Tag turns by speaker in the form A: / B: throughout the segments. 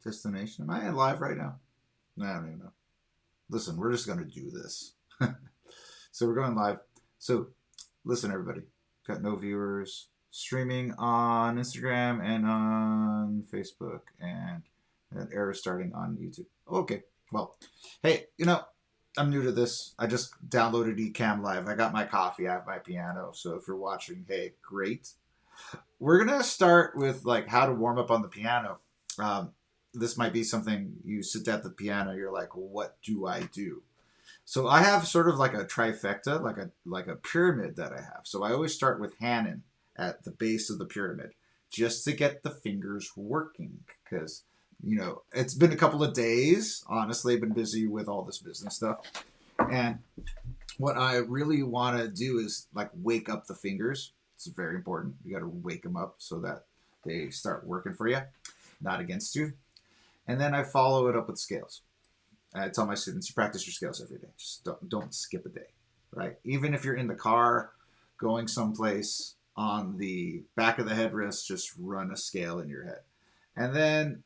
A: Destination. Am I in live right now? I don't even know. Listen, we're just going to do this. So we're going live. So listen, everybody. Got no viewers. Streaming on Instagram and on Facebook. And an error starting on YouTube. Okay. Well, hey, I'm new to this. I just downloaded Ecamm Live. I got my coffee. I have my piano. So if you're watching, hey, great. We're going to start with like how to warm up on the piano. This might be something you sit at the piano. You're like, what do I do? So I have sort of like a trifecta, like a pyramid that I have. So I always start with Hanon at the base of the pyramid just to get the fingers working because, it's been a couple of days. Honestly, I've been busy with all this business stuff. And what I really want to do is like wake up the fingers. It's very important. You got to wake them up so that they start working for you, not against you. And then I follow it up with scales. I tell my students, you practice your scales every day. Just don't skip a day, right? Even if you're in the car going someplace, on the back of the headrest, just run a scale in your head. And then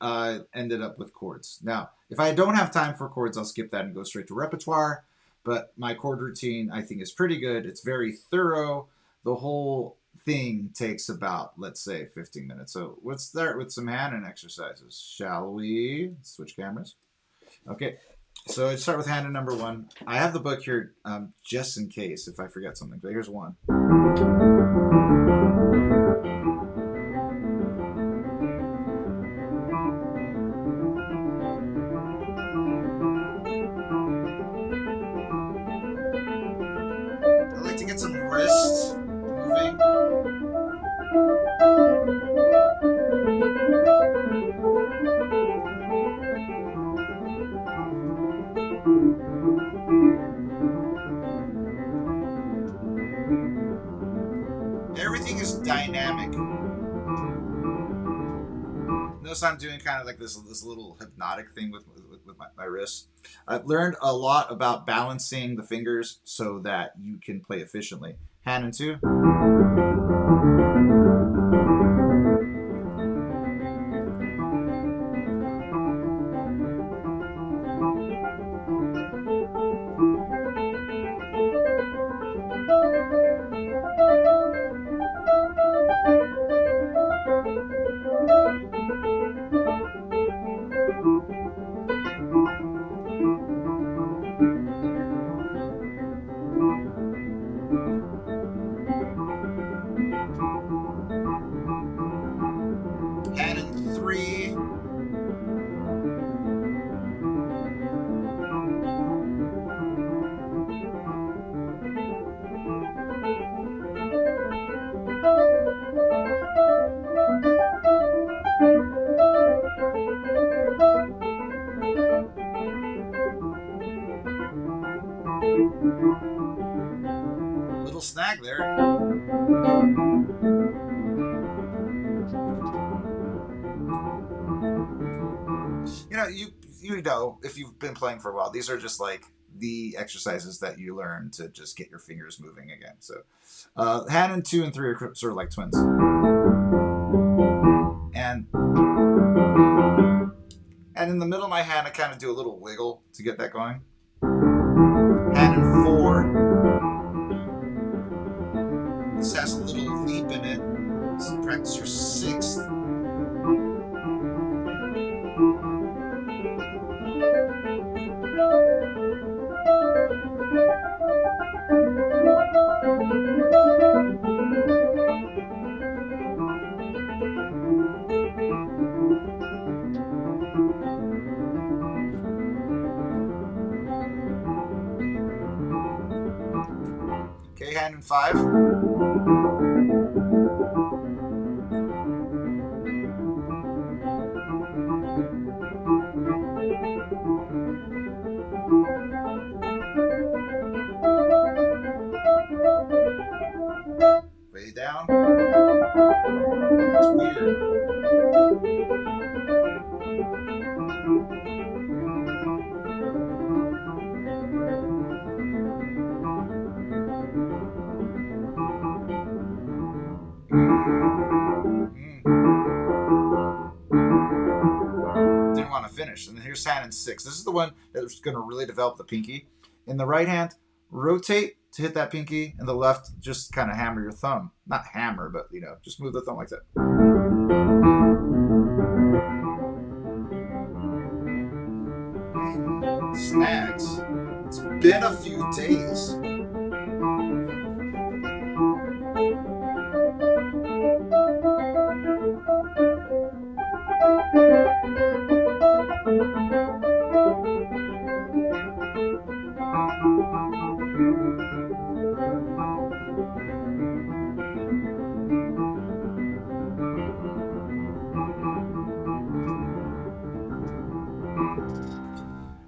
A: ended up with chords. Now, if I don't have time for chords, I'll skip that and go straight to repertoire. But my chord routine, I think, is pretty good. It's very thorough. The whole thing takes about, let's say, 15 minutes. So let's start with some Hanon exercises. Shall we? Switch cameras. Okay. So I start with Hanon number 1. I have the book here just in case if I forget something. But here's 1. I like to get some wrist moving. Everything is dynamic. Notice I'm doing kind of like this little hypnotic thing with my wrists. I've learned a lot about balancing the fingers so that you can play efficiently. Hanon 2. Hanon 3. Little snag there. You know, if you've been playing for a while, these are just like the exercises that you learn to just get your fingers moving again. So Hanon 2 and 3 are sort of like twins. And in the middle of my hand, I kind of do a little wiggle to get that going. Hanon 4. This has a little leap in it. So practice your 6th. Okay, Hanon 5. Way down. It's weird. finish. And then here's hand in 6. This is the one that's going to really develop the pinky. In the right hand, rotate to hit that pinky. In the left, just kind of hammer your thumb. Not hammer, but, you know, just move the thumb like that. Snags. It's been a few days.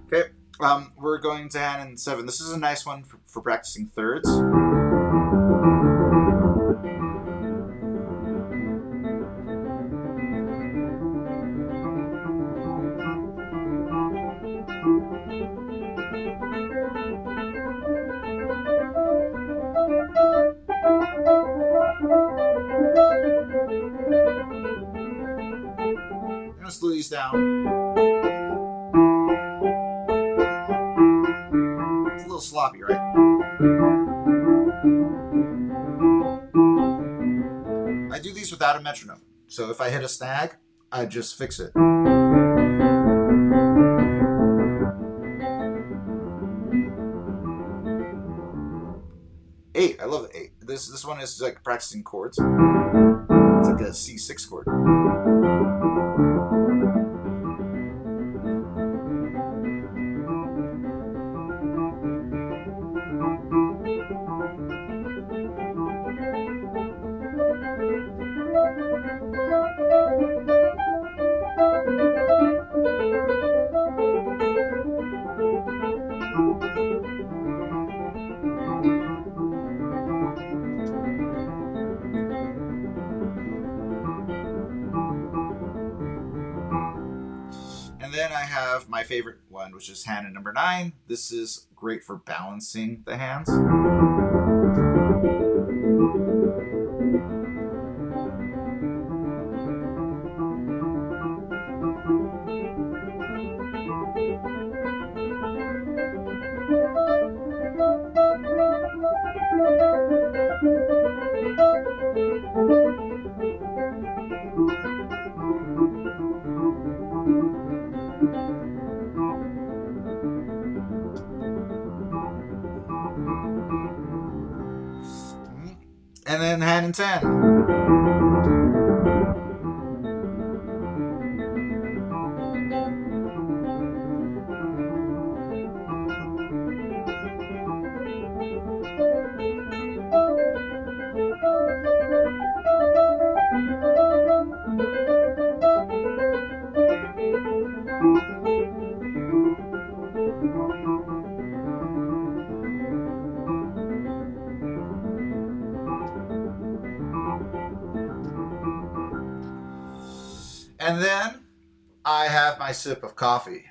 A: Okay, we're going to hand in 7. This is a nice one for practicing thirds. I'm going to slow these down. It's a little sloppy, right? I do these without a metronome. So if I hit a snag, I just fix it. Eight. I love the 8. This one is like practicing chords. It's like a C6 chord. And then I have my favorite one, which is hand in number 9. This is great for balancing the hands. And then hand in 10. And then I have my sip of coffee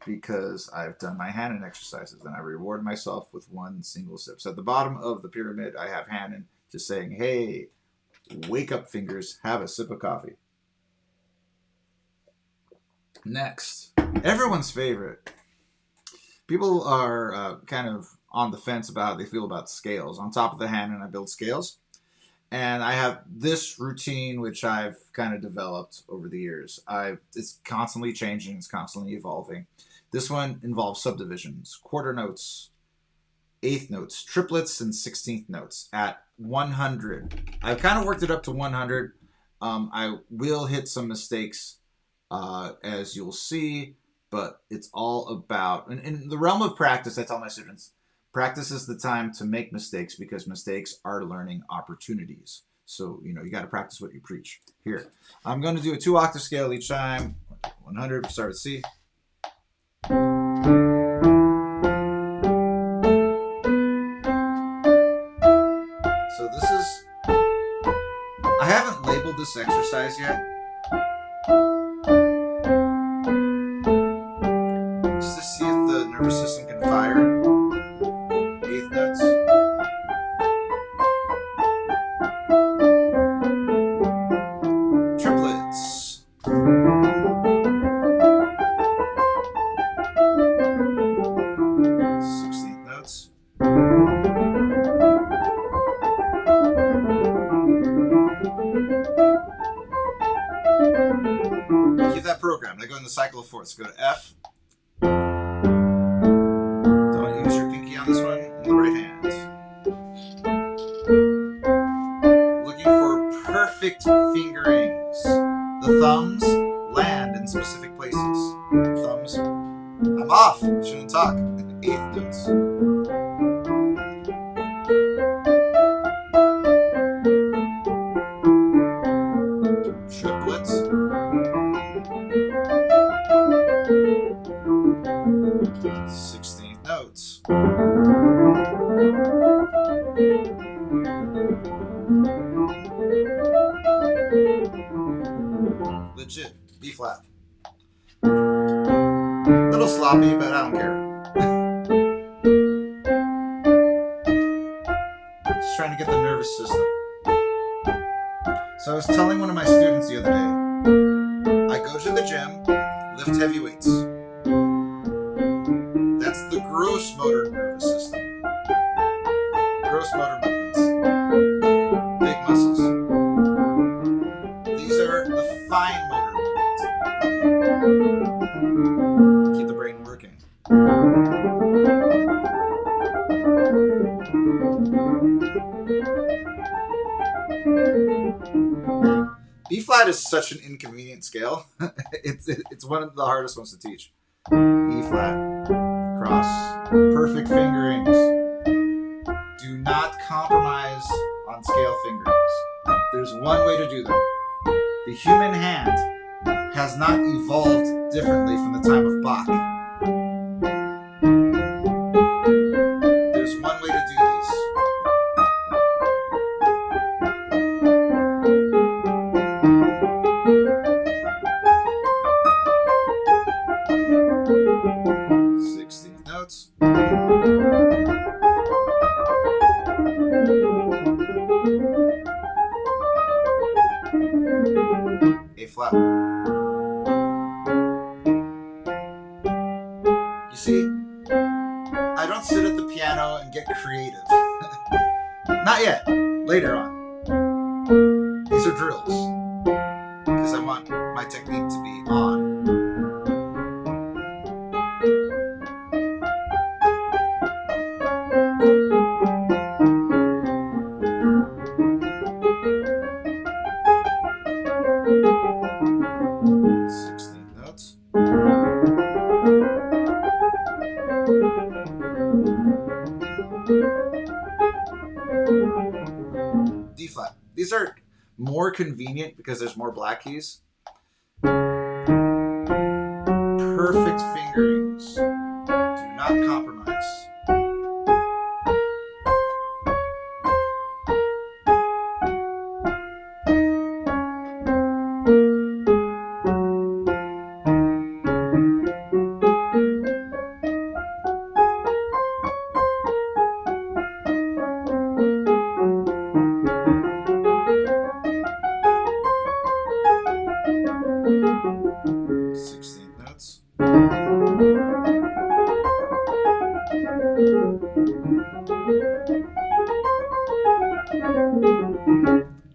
A: because I've done my Hannon exercises and I reward myself with one single sip. So at the bottom of the pyramid, I have Hannon just saying, hey, wake up fingers, have a sip of coffee. Next, everyone's favorite. People are kind of on the fence about how they feel about scales. On top of the Hannon, I build scales. And I have this routine, which I've kind of developed over the years. It's constantly changing. It's constantly evolving. This one involves subdivisions, quarter notes, eighth notes, triplets, and 16th notes at 100. I've kind of worked it up to 100. I will hit some mistakes, as you'll see, but it's all about, in the realm of practice, I tell my students, practice is the time to make mistakes because mistakes are learning opportunities. So, you got to practice what you preach. Here, I'm going to do a 2-octave scale each time. 100, start at C. So this is, I haven't labeled this exercise yet. Just to see if the nervous system can fire. Eighth notes. Triplets. the cycle of fourths. Go to F. Don't use your pinky on this one. In the right hand. Looking for perfect fingerings. The thumbs land in specific places. Thumbs. I'm off. Shouldn't talk. Eighth notes. Triplets. 16th notes. Legit. B flat. Little sloppy, but I don't care. Just trying to get the nervous system. So I was telling one of my students the other day, I go to the gym, lift heavy weights. That's the gross motor nervous system. Gross motor movements. Big muscles. These are the fine motor movements. Keep the brain working. B flat is such an inconvenient scale. It's one of the hardest ones to teach. E flat, cross, perfect fingerings. Do not compromise on scale fingerings. There's one way to do them. The human hand has not evolved differently from the time of Bach. There's one way to do these. Notes. A flat. You see, I don't sit at the piano and get creative. Not yet. Later on. These are drills. Because I want my technique to be on. D flat. These are more convenient because there's more black keys. Perfect fingerings. Do not compromise.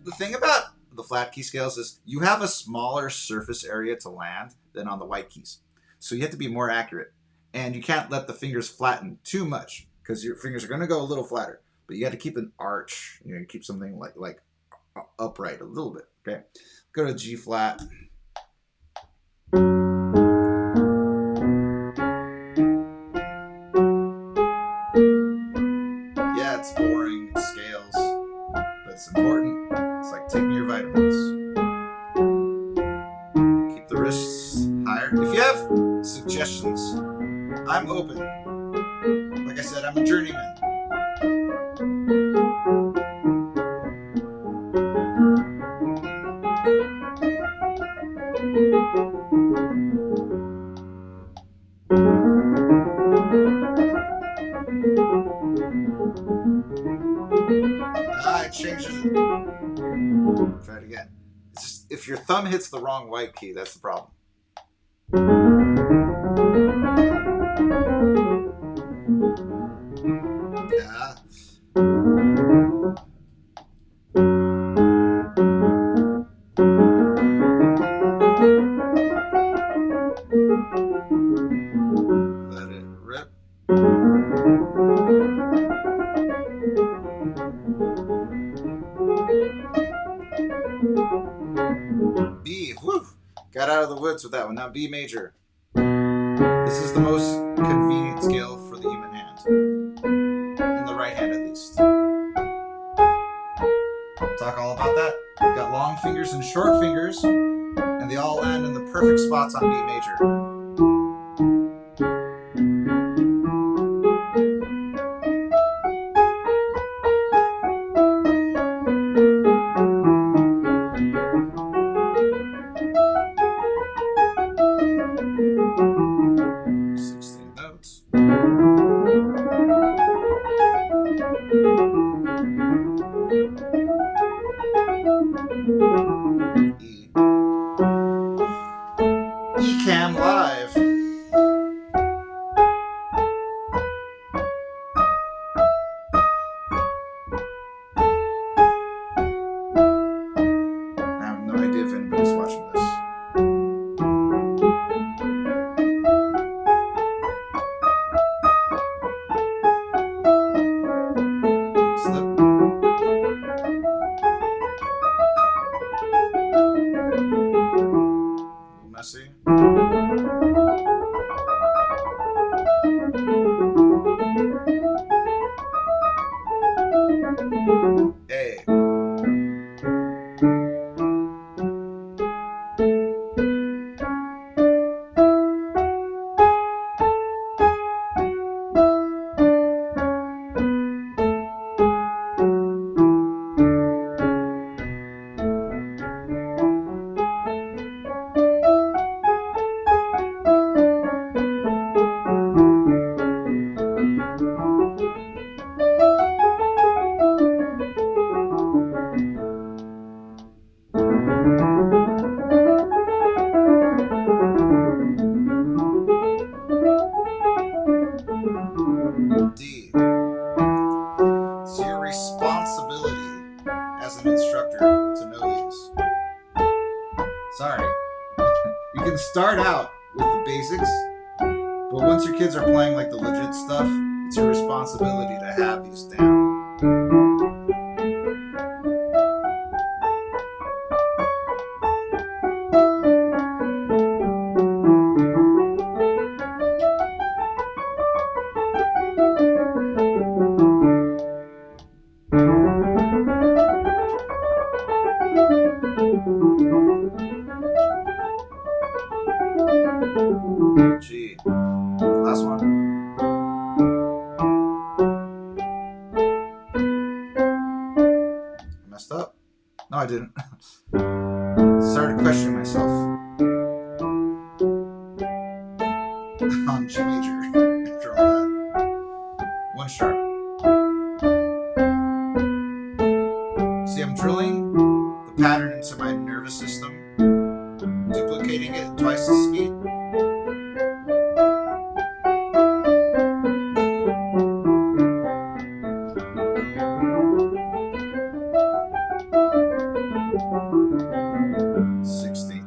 A: The thing about the flat key scales is you have a smaller surface area to land than on the white keys. So you have to be more accurate. And you can't let the fingers flatten too much because your fingers are going to go a little flatter. But you got to keep an arch. You know, keep something like upright a little bit. Okay. Go to G flat. Yeah, it's boring. It's scales. But it's important. It's like taking your vitamins. Keep the wrists higher. If you have suggestions, I'm open. Like I said, I'm a journeyman. It changes it. Try it again. It's just, if your thumb hits the wrong white key, that's the problem. Yeah. Got out of the woods with that one. Now B major. This is the most convenient scale for the human hand. In the right hand at least. Talk all about that. Got long fingers and short fingers, and they all land in the perfect spots on B major. Cam Live. I have no idea if anybody's watching this. Slip. A little messy. A. D. It's your responsibility as an instructor to know these. Sorry. You can start out with the basics, but once your kids are playing like the legit stuff, it's your responsibility to have these down. G. Last one. I messed up? No, I didn't. Started questioning myself. On G major. After all that. One sharp. See, I'm drilling the pattern into my nervous system, duplicating it twice the speed.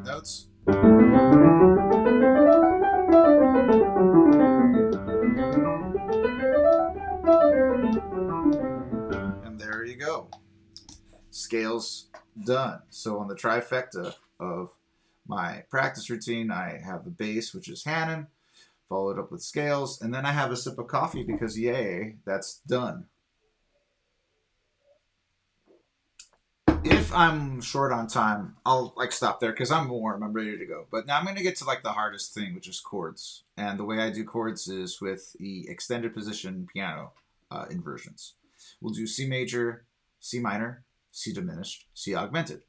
A: Notes. And there you go. Scales done. So on the trifecta of my practice routine, I have the base, which is Hannon, followed up with scales, and then I have a sip of coffee because yay, that's done. If I'm short on time, I'll stop there because I'm warm. I'm ready to go. But now I'm going to get to the hardest thing, which is chords. And the way I do chords is with the extended position piano inversions. We'll do C major, C minor, C diminished, C augmented.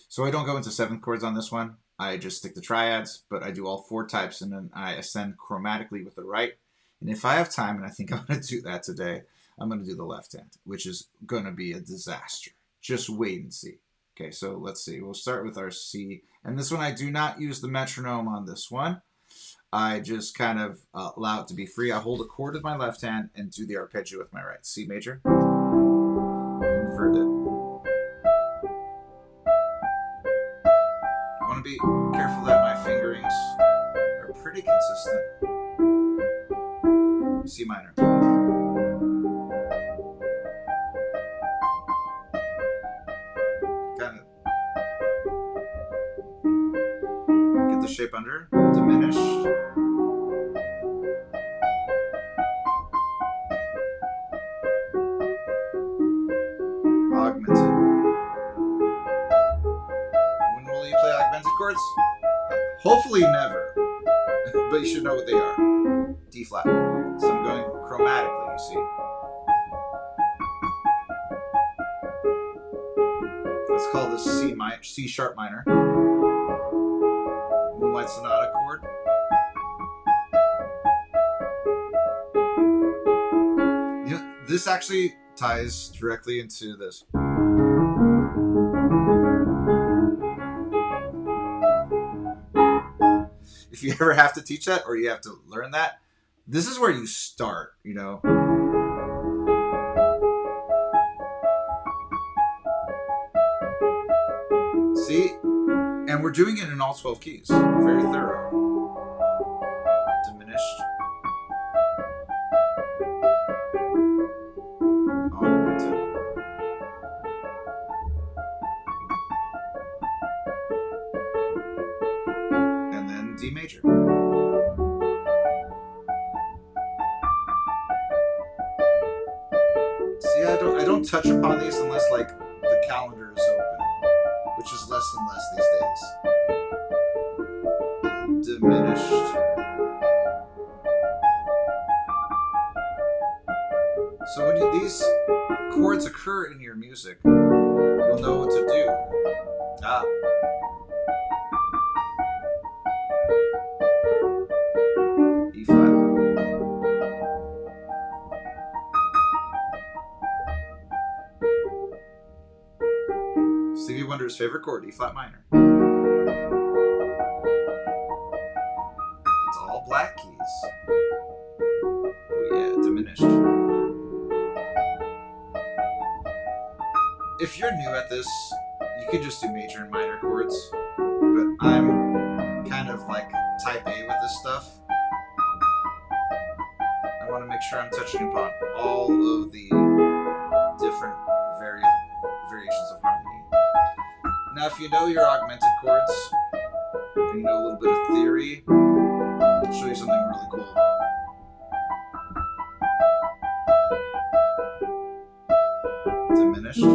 A: So I don't go into seventh chords on this one. I just stick to triads, but I do all four types, and then I ascend chromatically with the right. And if I have time, and I think I'm going to do that today, I'm going to do the left hand, which is going to be a disaster. Just wait and see. Okay, so let's see. We'll start with our C. And this one, I do not use the metronome on this one. I just kind of allow it to be free. I hold a chord with my left hand and do the arpeggio with my right. C major. Inverted. I want to be careful that my fingerings are pretty consistent. C minor. Kind of. the shape under. Diminished. Augmented. When will you play augmented chords? Hopefully never. But you should know what they are. D flat. So I'm going chromatically, you see. Let's call this C sharp minor. Moonlight Sonata chord. You know, this actually ties directly into this. If you ever have to teach that or you have to learn that, this is where you start, you know. See? And we're doing it in all 12 keys. Very thorough. Diminished. Augmented. And then D major. See, I don't touch upon these unless like the calendar is open, which is less and less these days. Diminished. So when these chords occur in your music, you'll know what to do. Ah. E flat. Stevie Wonder's favorite chord, E flat minor. It's all black keys. Oh yeah, diminished. If you're new at this, you could just do major and minor chords, but I'm kind of like type A with this stuff. I want to make sure I'm touching upon all of the different variations of harmony. Now, if you know your augmented chords, and you know a little bit of theory, I'll show you something really cool. Diminished.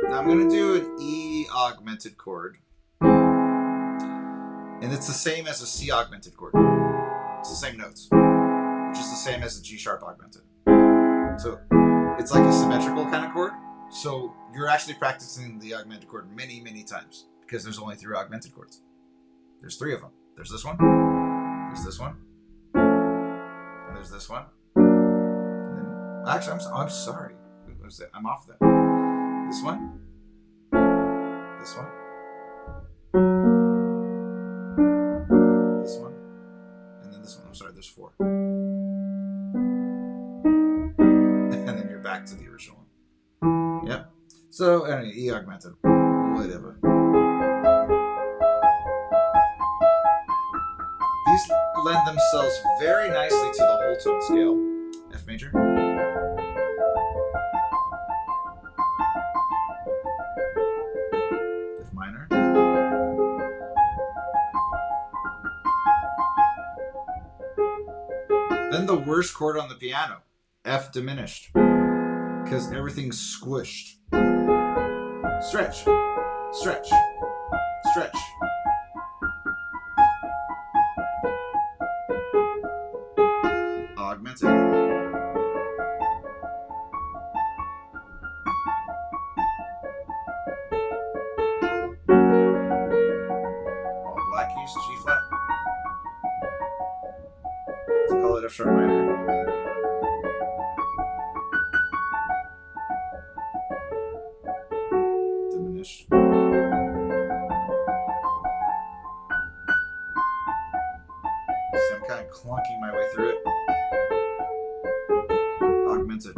A: Now I'm going to do an E augmented chord. And it's the same as a C augmented chord. It's the same notes, which is the same as a G sharp augmented. So it's like a symmetrical kind of chord. So you're actually practicing the augmented chord many, many times because there's only 3 augmented chords. There's 3 of them. There's this one. There's this one. And there's this one. And then, actually, I'm sorry. What was that? I'm off that. This one. This one. This one. And then this one. I'm sorry, there's 4. And then you're back to the original one. Yep. So, anyway, E augmented. Whatever. These lend themselves very nicely to the whole tone scale. F major. F minor. Then the worst chord on the piano, F diminished, because everything's squished. Stretch, stretch, stretch. Augmented. All black keys, G flat. Let's call it F sharp minor. Diminished. See, I'm kind of clunking my way through it. Augmented.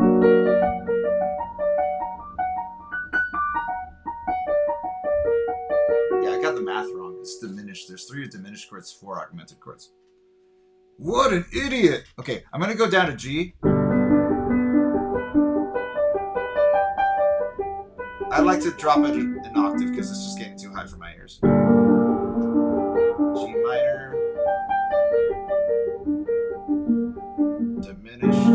A: Yeah, I got the math wrong. It's diminished. There's 3 diminished chords, 4 augmented chords. What an idiot! Okay, I'm gonna go down to G. I'd like to drop it an octave because it's just getting too high for my ears. G minor. Diminished.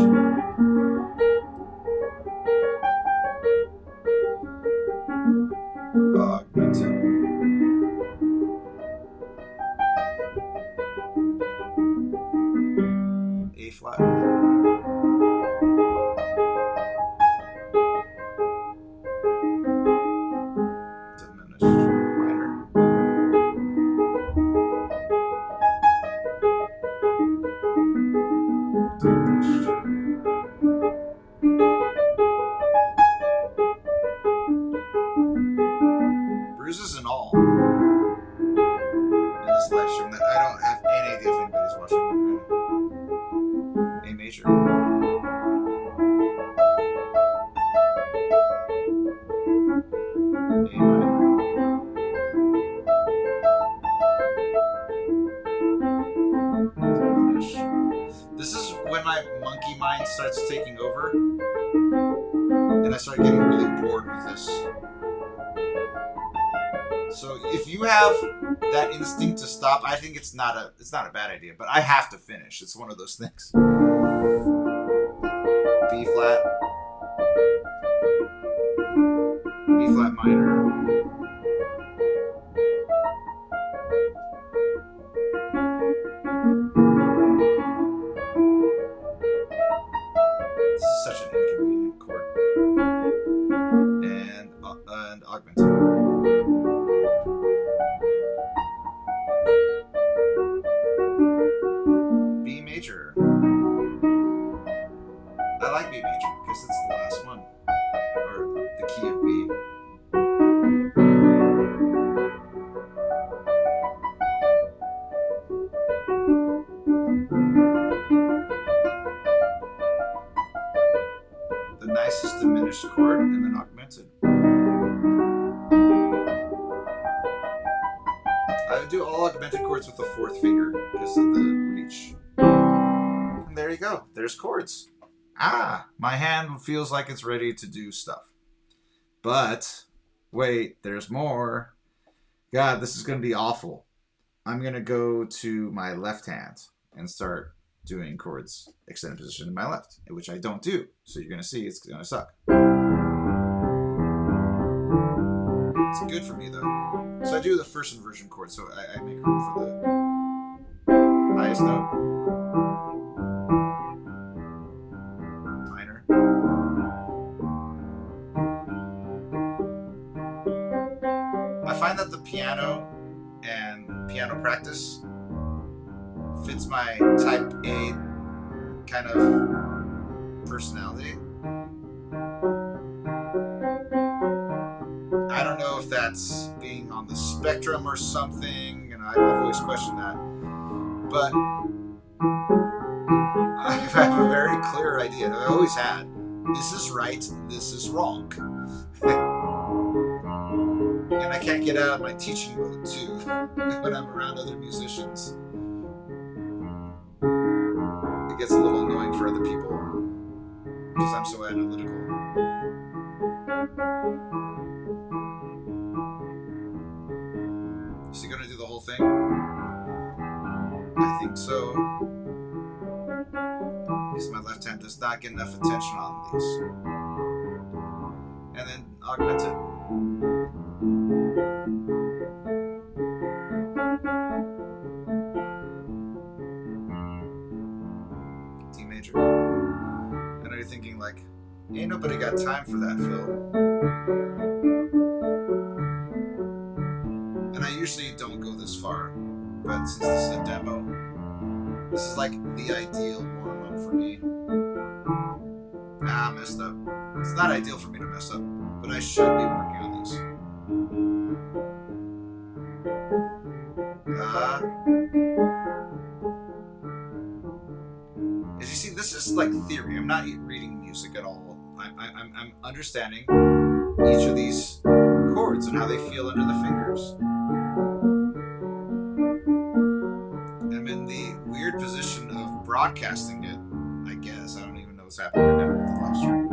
A: Augmented. A flat. Diminished minor. Diminished. Bruises and all in this live stream that I don't have any idea if anybody's watching right now. A major. A minor. Diminished. This is when my monkey mind starts taking over, and I start getting really bored with this. So if you have that instinct to stop, I think it's not a bad idea. But I have to finish. It's one of those things. B flat. B flat minor. This is such an inconvenient chord. And augmented. B major. I like B major because it's the last one, or the key of B. The nicest diminished chord, and then augmented. I would do all augmented chords with the fourth finger because of the reach. And there you go. There's chords. My hand feels like it's ready to do stuff. But wait, there's more. God, this is going to be awful. I'm going to go to my left hand and start doing chords extended position in my left, which I don't do. So you're going to see it's going to suck. It's good for me though. So I do the first inversion chord, so I make room for the highest note. Minor. I find that the piano and piano practice fits my type A kind of personality. I don't know if that's being on the spectrum or something, and I've always questioned that. But I have a very clear idea, and I always had. This is right, this is wrong. And I can't get out of my teaching mode too when I'm around other musicians. It gets a little annoying for other people because I'm so analytical. Is he gonna do the whole thing? I think so. Because my left hand does not get enough attention on these. And then augmented. D major. I know you're thinking like, ain't nobody got time for that, Phil. And I usually don't go this far, but since this is a demo, this is like the ideal warm-up for me. I messed up. It's not ideal for me to mess up, but I should be working on these. As you see, this is like theory. I'm not reading music at all. I'm understanding each of these chords and how they feel under the fingers. I'm in the weird position of broadcasting it, I guess. I don't even know what's happening right now with the live stream.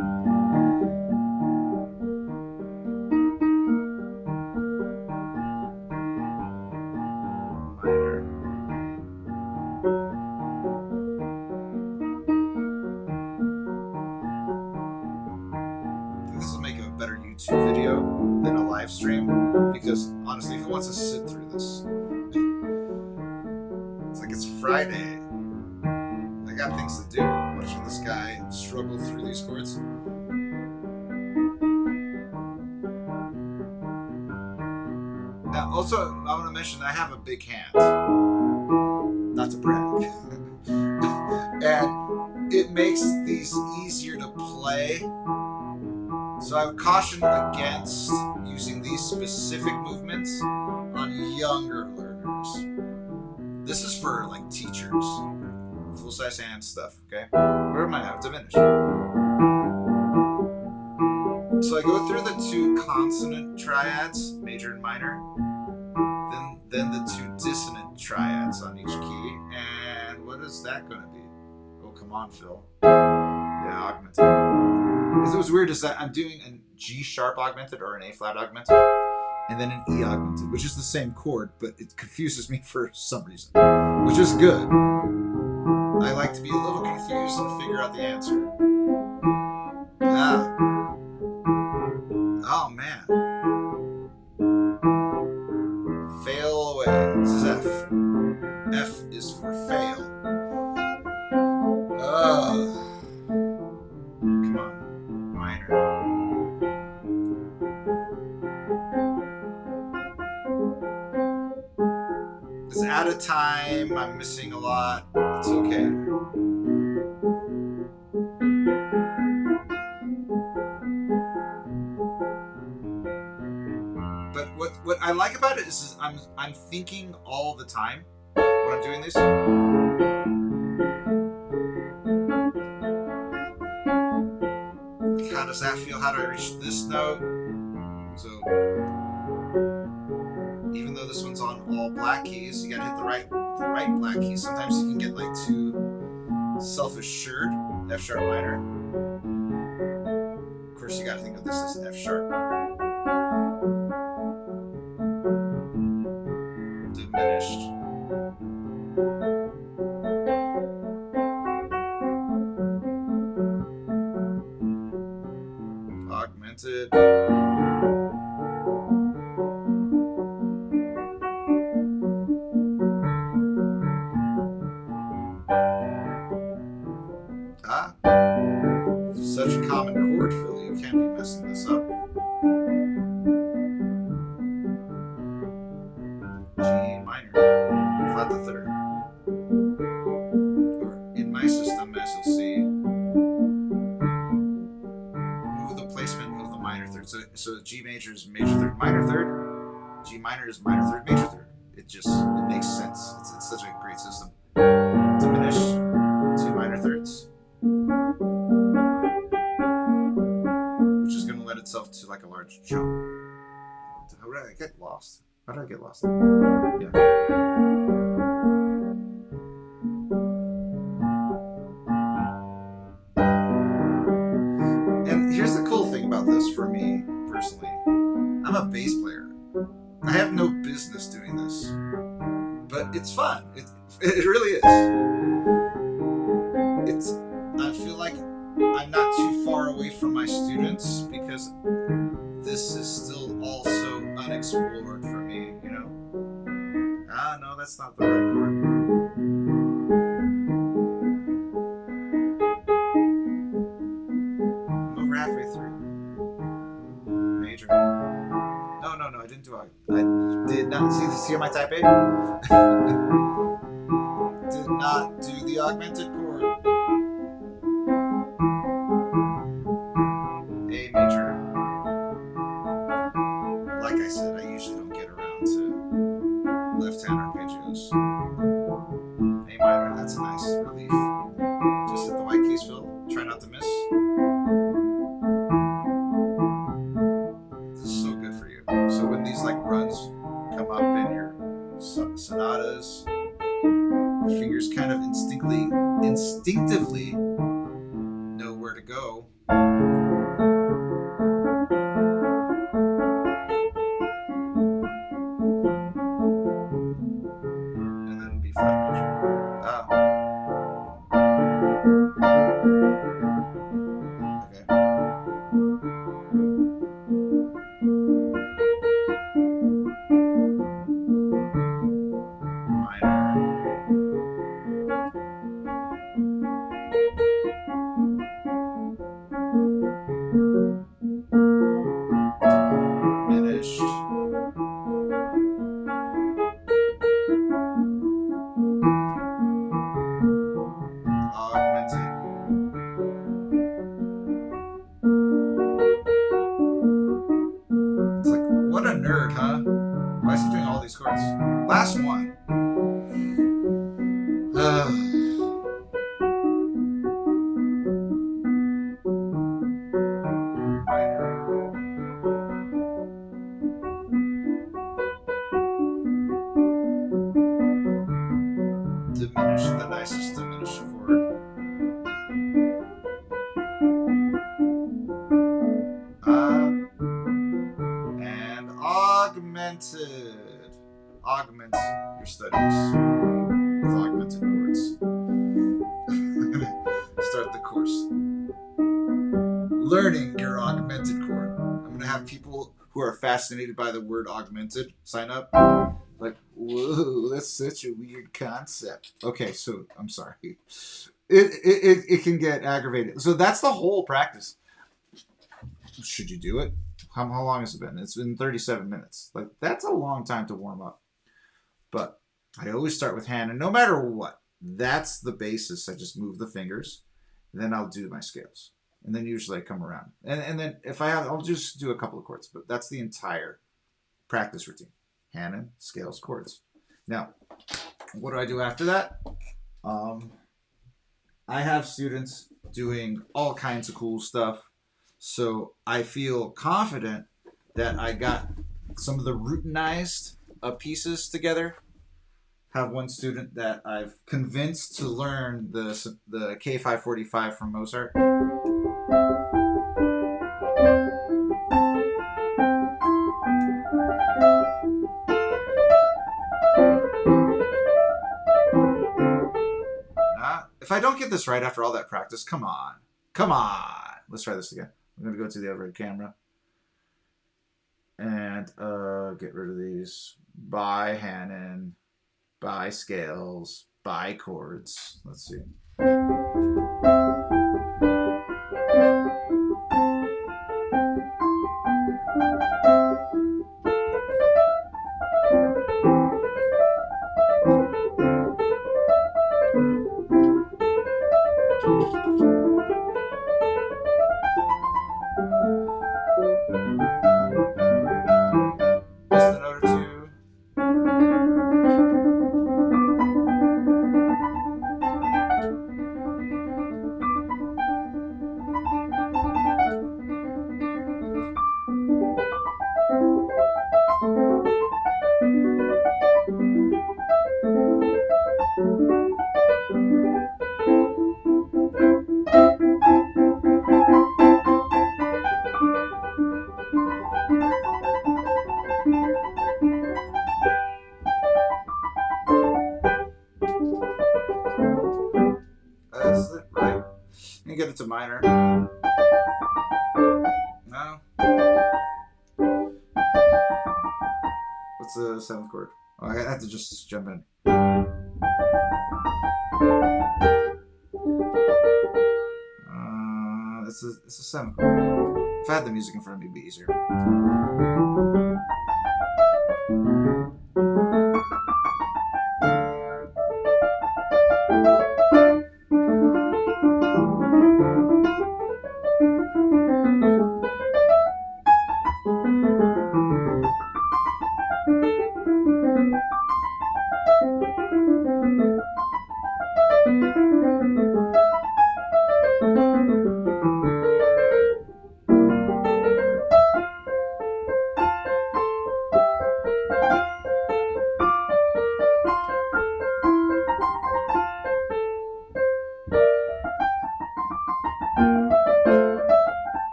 A: this will make a better YouTube video than a live stream, because honestly, who wants to sit through this? It's like it's Friday. I got things to do. Watching this guy struggle through these chords. Now, also, I want to mention I have a big hand. Not to brag. And it makes these easier to play. So I would caution against using these specific movements on younger learners. This is for like teachers, full-size hand stuff, okay? Where am I at? Diminished. So I go through the two consonant triads, major and minor, then the two dissonant triads on each key, and what is that going to be? Oh, come on, Phil. Yeah, augmented. It was weird is that I'm doing a G sharp augmented or an A flat augmented, and then an E augmented, which is the same chord, but it confuses me for some reason, which is good. I like to be a little confused and figure out the answer. Ah. Oh, man. Fail away. This is F. F is for fail. Come on. Minor. It's out of time. I'm missing a lot. It's okay. But what I like about it is I'm thinking all the time when I'm doing this. Like, how does that feel? How do I reach this note? So even though this one's on all black keys, you gotta hit the right black keys. Sometimes you can get like too self-assured. F sharp minor. Of course, you gotta think of this as F sharp. Diminished. Augmented. Ah, such a common chord, Phil. You can't be messing this up. G minor, flat the third. Or in my system, as you'll see, move the placement, move the minor third. So G major is major third, minor third. G minor is minor third, major third. It makes sense. It's such a great system. Diminish, two minor thirds, which is going to lend itself to like a large jump. How did I get lost? How did I get lost? Yeah. And here's the cool thing about this for me personally. I'm a bass player. I have no business doing this, but it's fun. It really is. I feel like I'm not too far away from my students because this is still also unexplored for me, you know? Ah, no, that's not the right chord. I'm over halfway through. Major. No, I didn't do it. I did not see my type A? Did not do the augmented chord. A major. Like I said, I usually don't get around to left-hand arpeggios. A minor, that's a nice relief. Just hit the white keys, Phil. Try not to miss. This is so good for you. So when these like runs come up in your sonatas, your fingers kind of instinctively know where to go. And then B flat major. Ah. Okay. nerd, huh? Why is he doing all these chords? Last one. Diminish the nicest diminished chord. And augmented. Augment your studies with augmented chords. Start the course. Learning your augmented chord. I'm going to have people who are fascinated by the word augmented sign up. Like, whoa, that's such a weird concept. Okay, so I'm sorry. It can get aggravated. So that's the whole practice. Should you do it? How long has it been? It's been 37 minutes. Like, that's a long time to warm up. But I always start with hand, and no matter what, that's the basis. I just move the fingers, and then I'll do my scales. And then usually I come around. And then if I have, I'll just do a couple of chords. But that's the entire practice routine. Hand, scales, chords. Now, what do I do after that? I have students doing all kinds of cool stuff. So I feel confident that I got some of the routinized pieces together. Have one student that I've convinced to learn the K545 from Mozart. If I don't get this right after all that practice, come on. Come on. Let's try this again. I'm going to go to the overhead camera. And get rid of these. By Hannon. By scales. By chords. Let's see. Just a note or two. That's it, right? And get it to minor. No. What's the seventh chord? Oh, I have to just jump in. It's a seventh chord. If I had the music in front of me, it'd be easier.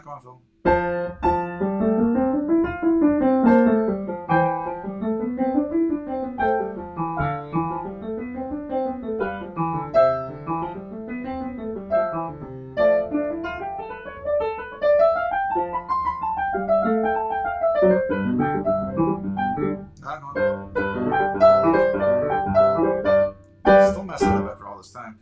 A: Come on, Phil. Still messing up after all this time.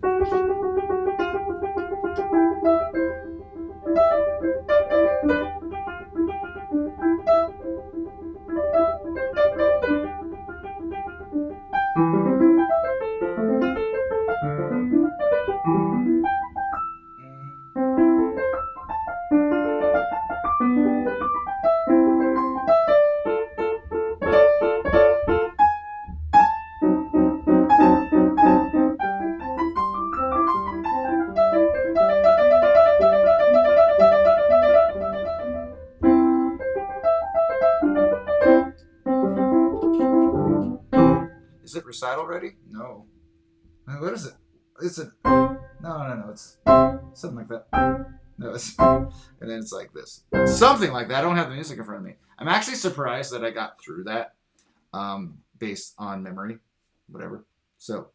A: Is it recital ready? No. What is it? It's a no. It's something like that. No, it's and then it's like this. Something like that. I don't have the music in front of me. I'm actually surprised that I got through that based on memory, whatever. So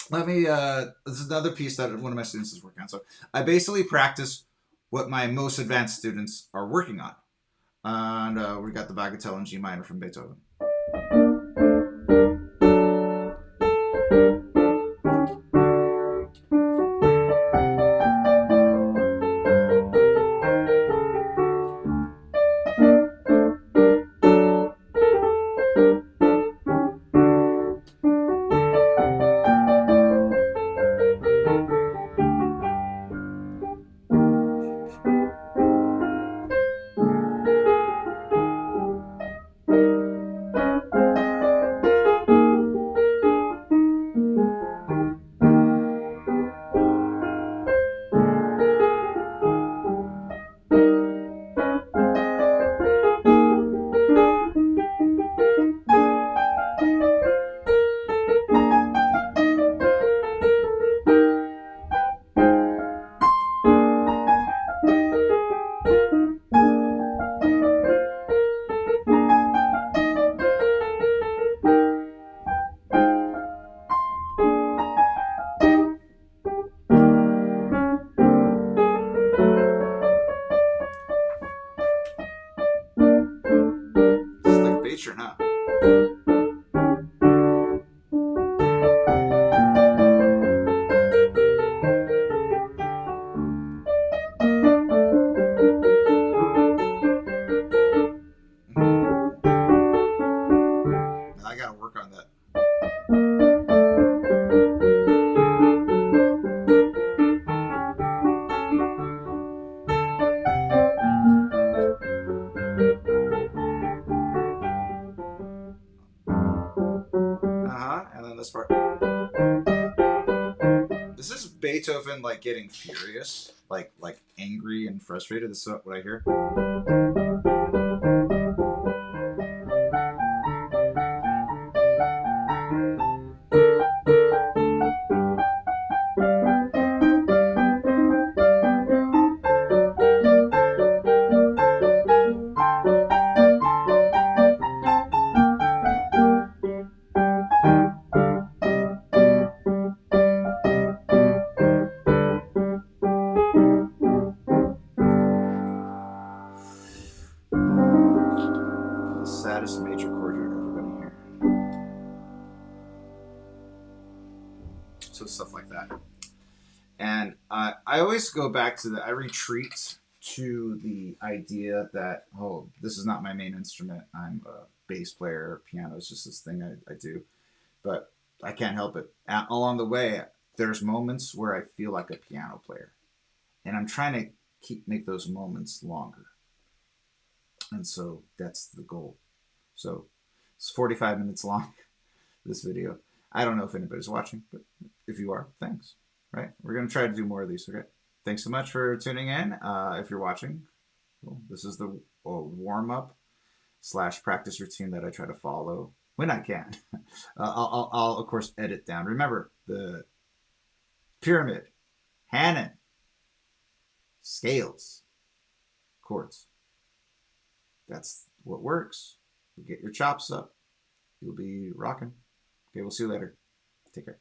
A: let me. This is another piece that one of my students is working on. So I basically practice what my most advanced students are working on, and we got the Bagatelle in G minor from Beethoven. It's like bass or not? I gotta work on that. And then this part. This is Beethoven like getting furious, like angry and frustrated. This is what I hear. The saddest major chord you're ever going to hear. So stuff like that. And I always go back to I retreat to the idea that, oh, this is not my main instrument. I'm a bass player. Piano is just this thing I do. But I can't help it. Along the way, there's moments where I feel like a piano player. And I'm trying to make those moments longer. And so that's the goal. So it's 45 minutes long, this video. I don't know if anybody's watching, but if you are, thanks. Right? We're going to try to do more of these, okay? Thanks so much for tuning in. If you're watching, well, this is the warm-up / practice routine that I try to follow when I can. I'll, of course, edit down. Remember, the pyramid, Hanon, scales, chords. That's what works. You'll get your chops up. You'll be rocking. Okay, we'll see you later. Take care.